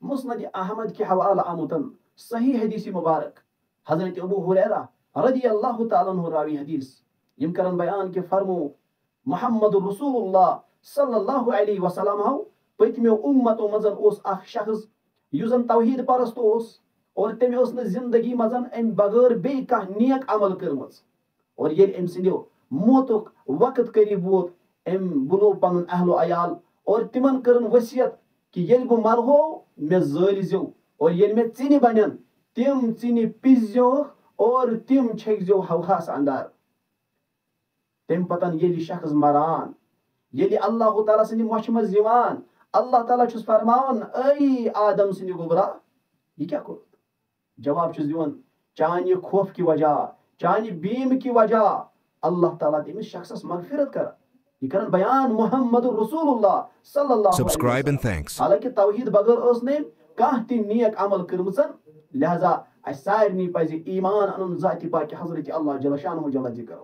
मुस्नद अहमद के हवाला आमुतन सही हदीस मुबारक हजरत अबू हुरैरा रदियल्लाहु ताला अन्हु रावी हदीस यम करन बयान के फरमो मोहम्मद रसूलुल्लाह सल्लल्लाहु अलैहि वसल्लम हो पतम्यो उम्मतों मजन ओस अख शख्स युजन तौहीद परस्त ओस और तमे ओस न जिंदगी मजन अम बगैर बे कह नेक अमल करमज और ये अम सिंदो मौतुक वक्त करीब वोत अम बुलो पन अहलो अयाल और तिमन करन वसियत कि ये बह मरहो मे जलिजो और ये मे चिनि बनन तिम चिनि पिज्जो और तिम छेकजो हवास अंदर तम पतन ये शख्स मरान ये अल्लाह ताला सिंद मश मज दिवान अल्लाह ताला छुस फरमान ऐ आदम सिंद गुबरा ये क्या को जवाब छुस दिवान चानि खौफ की वजह चानि बीम की वजह अल्लाह ताला तमिस शख्सस मगफिरत कर ये करन बयान मोहम्मद रसूलुल्लाह सल्लल्लाहु अलैहि वसल्लम हालांकि तौहीद बगैर ओस ने कह ति नेक अमल करमसन लिहाजा सारनी पज ईमान अन जाति पाक हजरत अल्लाह जल शानहु जल जिक्र